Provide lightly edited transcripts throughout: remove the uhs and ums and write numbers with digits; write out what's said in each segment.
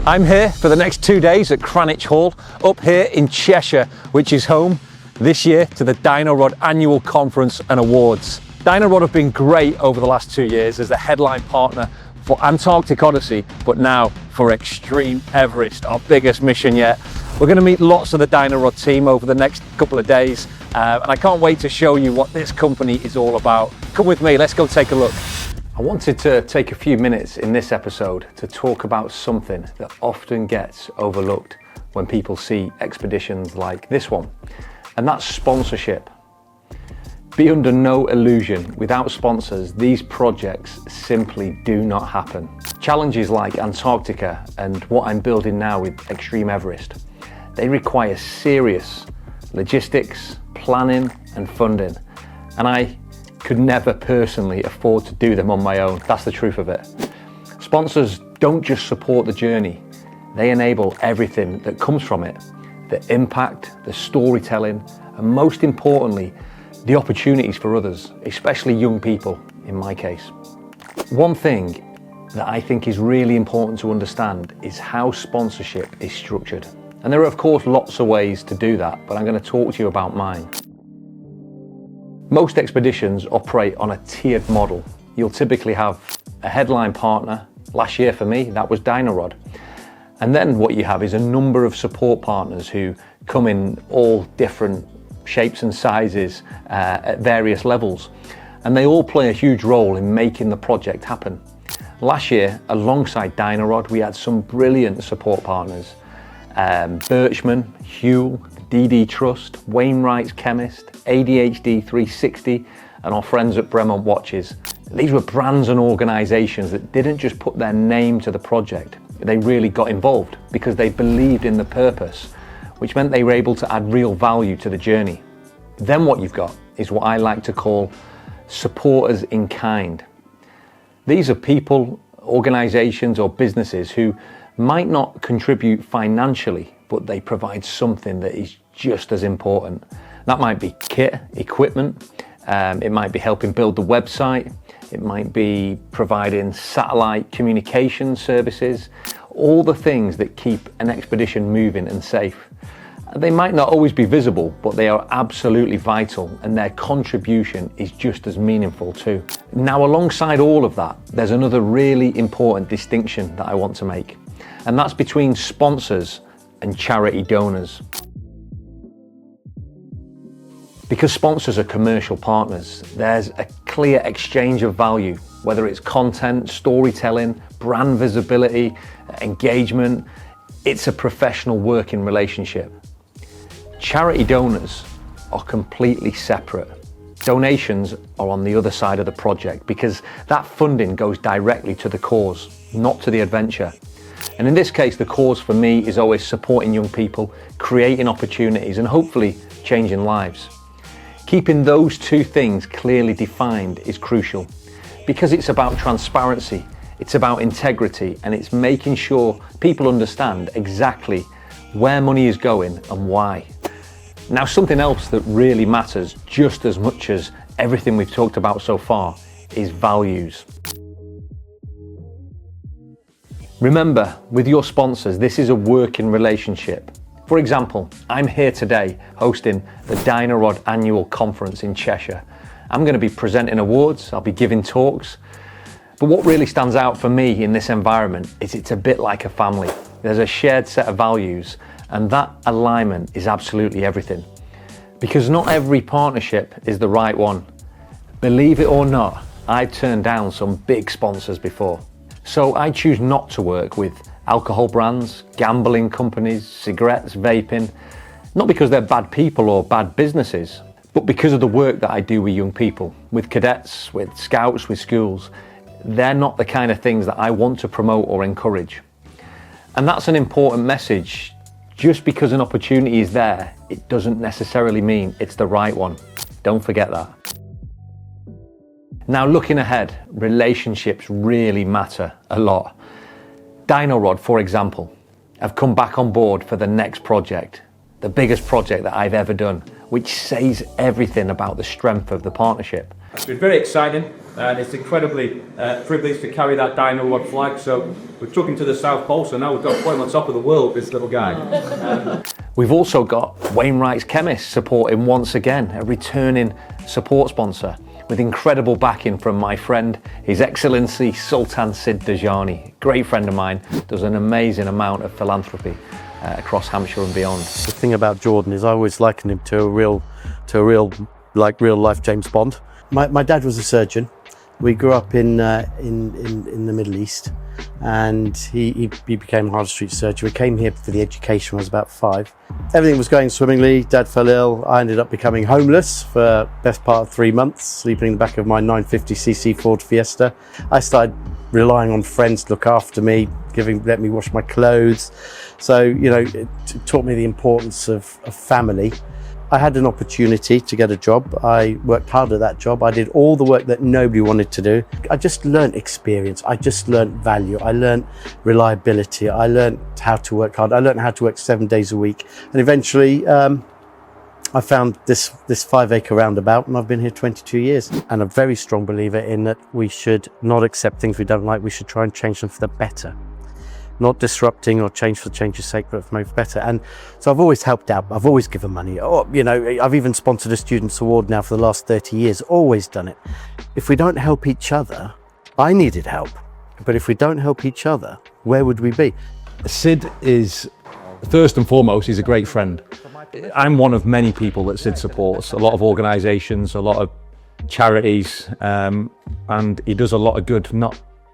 I'm here for the next 2 days at Cranach Hall, up here in Cheshire, which is home this year to the Dynarod Annual Conference and Awards. Dynarod have been great over the last 2 years as the headline partner for Antarctic Odyssey, but now for Xtreme Everest, our biggest mission yet. We're going to meet lots of the Dynarod team over the next couple of days, and I can't wait to show you what this company is all about. Come with me, let's go take a look. I wanted to take a few minutes in this episode to talk about something that often gets overlooked when people see expeditions like this one, and that's sponsorship. Be under no illusion, without sponsors, these projects simply do not happen. Challenges like Antarctica and what I'm building now with Xtreme Everest, they require serious logistics, planning and funding, and I could never personally afford to do them on my own. That's the truth of it. Sponsors don't just support the journey, they enable everything that comes from it. The impact, the storytelling, and most importantly, the opportunities for others, especially young people in my case. One thing that I think is really important to understand is how sponsorship is structured. And there are of course lots of ways to do that, but I'm going to talk to you about mine. Most expeditions operate on a tiered model. You'll typically have a headline partner. Last year for me, that was Dynarod. And then what you have is a number of support partners who come in all different shapes and sizes at various levels. And they all play a huge role in making the project happen. Last year, alongside Dynarod, we had some brilliant support partners. Birchman, Huel, DD Trust, Wainwright's Chemist, ADHD 360, and our friends at Bremont Watches. These were brands and organisations that didn't just put their name to the project, they really got involved because they believed in the purpose, which meant they were able to add real value to the journey. Then what you've got is what I like to call supporters in kind. These are people, organisations or businesses who might not contribute financially, but they provide something that is just as important. That might be kit, equipment, it might be helping build the website, it might be providing satellite communication services, all the things that keep an expedition moving and safe. They might not always be visible, but they are absolutely vital, and their contribution is just as meaningful too. Now, alongside all of that, there's another really important distinction that I want to make, and that's between sponsors and charity donors. Because sponsors are commercial partners, there's a clear exchange of value, whether it's content, storytelling, brand visibility, engagement. It's a professional working relationship. Charity donors are completely separate. Donations are on the other side of the project because that funding goes directly to the cause, not to the adventure. And in this case, the cause for me is always supporting young people, creating opportunities and hopefully changing lives. Keeping those two things clearly defined is crucial because it's about transparency, it's about integrity, and it's making sure people understand exactly where money is going and why. Now, something else that really matters just as much as everything we've talked about so far is values. Remember, with your sponsors, this is a working relationship. For example, I'm here today hosting the Dynarod Annual Conference in Cheshire. I'm going to be presenting awards, I'll be giving talks. But what really stands out for me in this environment is it's a bit like a family. There's a shared set of values, and that alignment is absolutely everything. Because not every partnership is the right one. Believe it or not, I've turned down some big sponsors before. So I choose not to work with alcohol brands, gambling companies, cigarettes, vaping, not because they're bad people or bad businesses, but because of the work that I do with young people, with cadets, with scouts, with schools. They're not the kind of things that I want to promote or encourage. And that's an important message. Just because an opportunity is there, it doesn't necessarily mean it's the right one. Don't forget that. Now, looking ahead, relationships really matter a lot. Dynarod, for example, have come back on board for the next project, the biggest project that I've ever done, which says everything about the strength of the partnership. It's been very exciting. and it's incredibly privileged to carry that Dino Rod flag. So we took him to the South Pole, so now we've got to put him on top of the world, this little guy. We've also got Wainwright's Chemists supporting once again, a returning support sponsor with incredible backing from my friend, His Excellency Sultan Sid Dajani. Great friend of mine, does an amazing amount of philanthropy across Hampshire and beyond. The thing about Jordan is I always liken him to a real life James Bond. My dad was a surgeon. We grew up in the Middle East, and he became a hard street surgeon. We came here for the education when I was about 5. Everything was going swimmingly. Dad fell ill. I ended up becoming homeless for the best part of 3 months, sleeping in the back of my 950cc Ford Fiesta. I started relying on friends to look after me, let me wash my clothes. So, you know, it taught me the importance of family. I had an opportunity to get a job. I worked hard at that job. I did all the work that nobody wanted to do. I just learned experience. I just learned value. I learned reliability. I learned how to work hard. I learned how to work 7 days a week. And eventually, I found this 5-acre roundabout, and I've been here 22 years. And a very strong believer in that we should not accept things we don't like. We should try and change them for the better. Not disrupting or change for change's sake, but for better. And so I've always helped out. I've always given money. Or, you know, I've even sponsored a students' award now for the last 30 years. Always done it. If we don't help each other, I needed help. But if we don't help each other, where would we be? Sid is, first and foremost, he's a great friend. I'm one of many people that Sid supports. A lot of organisations, a lot of charities, and he does a lot of good.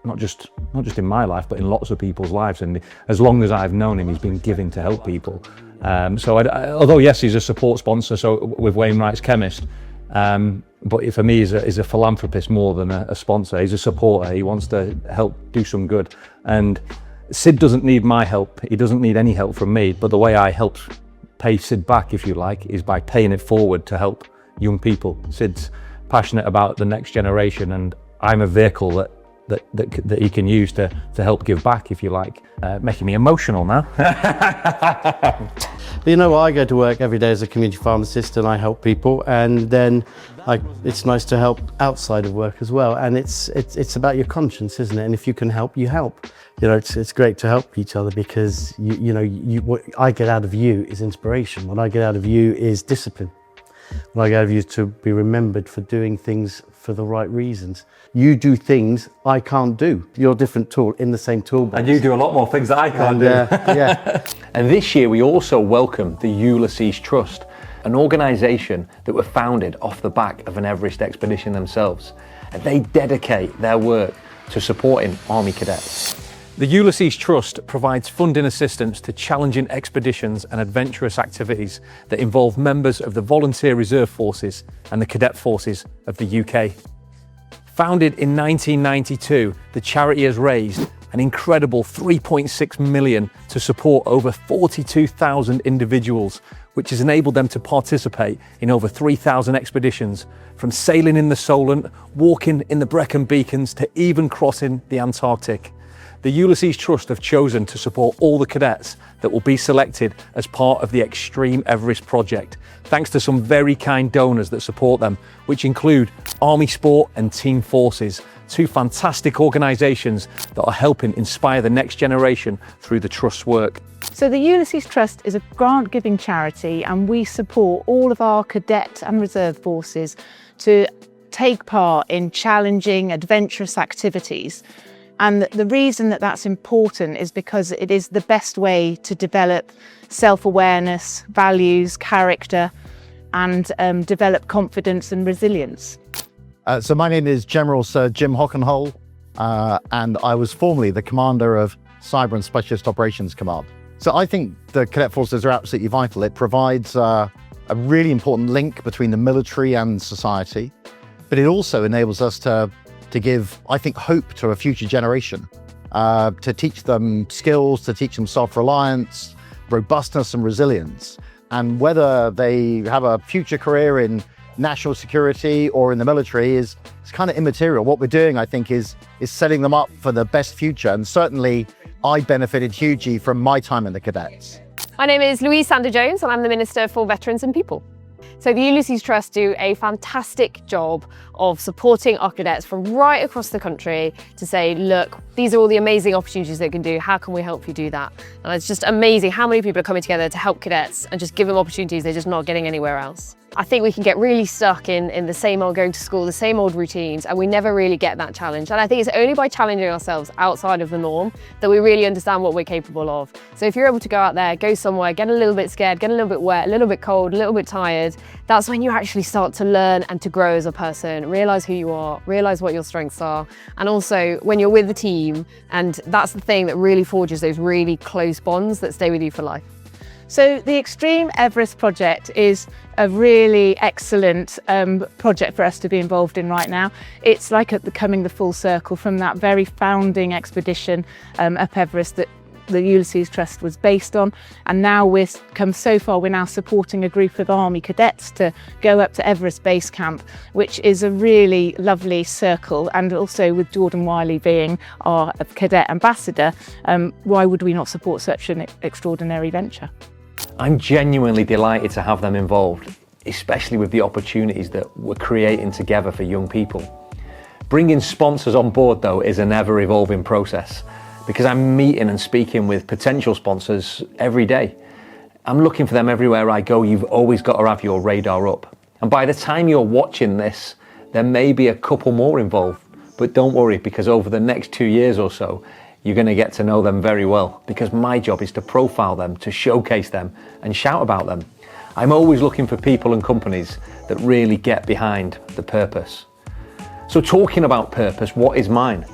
Not just in my life, but in lots of people's lives. And as long as I've known him, he's been giving to help people. Although yes, he's a support sponsor, so with Wainwright's Chemist, but for me, he's a philanthropist more than a sponsor. He's a supporter. He wants to help do some good. And Sid doesn't need my help. He doesn't need any help from me. But the way I help pay Sid back, if you like, is by paying it forward to help young people. Sid's passionate about the next generation, and I'm a vehicle that he can use to help give back, if you like. Making me emotional now. But you know what, I go to work every day as a community pharmacist and I help people, and then it's nice to help outside of work as well. And it's about your conscience, isn't it? And if you can help, you help. You know, it's great to help each other, because what I get out of you is inspiration. What I get out of you is discipline. What I get out of you is to be remembered for doing things for the right reasons. You do things I can't do. You're a different tool in the same toolbox. And you do a lot more things that I can't do. Yeah. And this year we also welcomed the Ulysses Trust, an organisation that were founded off the back of an Everest expedition themselves. And they dedicate their work to supporting Army cadets. The Ulysses Trust provides funding assistance to challenging expeditions and adventurous activities that involve members of the Volunteer Reserve Forces and the Cadet Forces of the UK. Founded in 1992, the charity has raised an incredible 3.6 million to support over 42,000 individuals, which has enabled them to participate in over 3,000 expeditions, from sailing in the Solent, walking in the Brecon Beacons, to even crossing the Antarctic. The Ulysses Trust have chosen to support all the cadets that will be selected as part of the Xtreme Everest project, thanks to some very kind donors that support them, which include Army Sport and Team Forces, two fantastic organisations that are helping inspire the next generation through the Trust's work. So the Ulysses Trust is a grant-giving charity, and we support all of our cadet and reserve forces to take part in challenging, adventurous activities. And the reason that that's important is because it is the best way to develop self-awareness, values, character, and develop confidence and resilience. So my name is General Sir Jim Hockenhole, and I was formerly the commander of Cyber and Specialist Operations Command. So I think the cadet forces are absolutely vital. It provides a really important link between the military and society, but it also enables us to give, I think, hope to a future generation, to teach them skills, to teach them self-reliance, robustness and resilience. And whether they have a future career in national security or in the military is kind of immaterial. What we're doing, I think, is setting them up for the best future. And certainly I benefited hugely from my time in the cadets. My name is Louise Sander-Jones, and I'm the Minister for Veterans and People. So the Ulysses Trust do a fantastic job of supporting our cadets from right across the country to say, look, these are all the amazing opportunities they can do. How can we help you do that? And it's just amazing how many people are coming together to help cadets and just give them opportunities they're just not getting anywhere else. I think we can get really stuck in the same old going to school, the same old routines, and we never really get that challenge. And I think it's only by challenging ourselves outside of the norm that we really understand what we're capable of. So if you're able to go out there, go somewhere, get a little bit scared, get a little bit wet, a little bit cold, a little bit tired, that's when you actually start to learn and to grow as a person, realize who you are, realize what your strengths are. And also when you're with the team, and that's the thing that really forges those really close bonds that stay with you for life. So the Xtreme Everest project is a really excellent project for us to be involved in right now. It's like coming the full circle from that very founding expedition up Everest that the Ulysses Trust was based on, and now we've come so far. We're now supporting a group of Army cadets to go up to Everest Base Camp, which is a really lovely circle, and also with Jordan Wiley being our cadet ambassador, why would we not support such an extraordinary venture? I'm genuinely delighted to have them involved, especially with the opportunities that we're creating together for young people. Bringing sponsors on board though is an ever evolving process, because I'm meeting and speaking with potential sponsors every day. I'm looking for them everywhere I go. You've always got to have your radar up. And by the time you're watching this, there may be a couple more involved, but don't worry, because over the next 2 years or so, you're going to get to know them very well, because my job is to profile them, to showcase them and shout about them. I'm always looking for people and companies that really get behind the purpose. So talking about purpose, what is mine?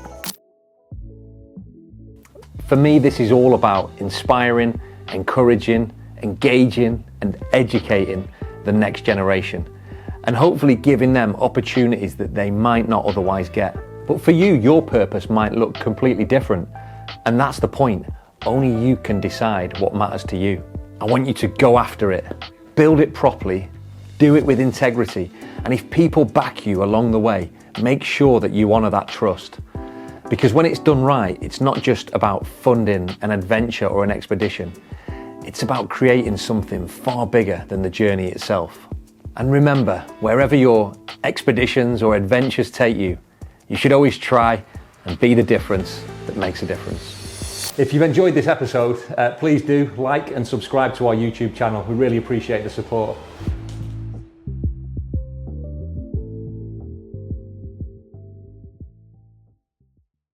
For me, this is all about inspiring, encouraging, engaging and educating the next generation, and hopefully giving them opportunities that they might not otherwise get. But for you, your purpose might look completely different. And that's the point. Only you can decide what matters to you. I want you to go after it, build it properly, do it with integrity. And if people back you along the way, make sure that you honor that trust. Because when it's done right, it's not just about funding an adventure or an expedition. It's about creating something far bigger than the journey itself. And remember, wherever your expeditions or adventures take you, you should always try and be the difference that makes a difference. If you've enjoyed this episode, please do like and subscribe to our YouTube channel. We really appreciate the support.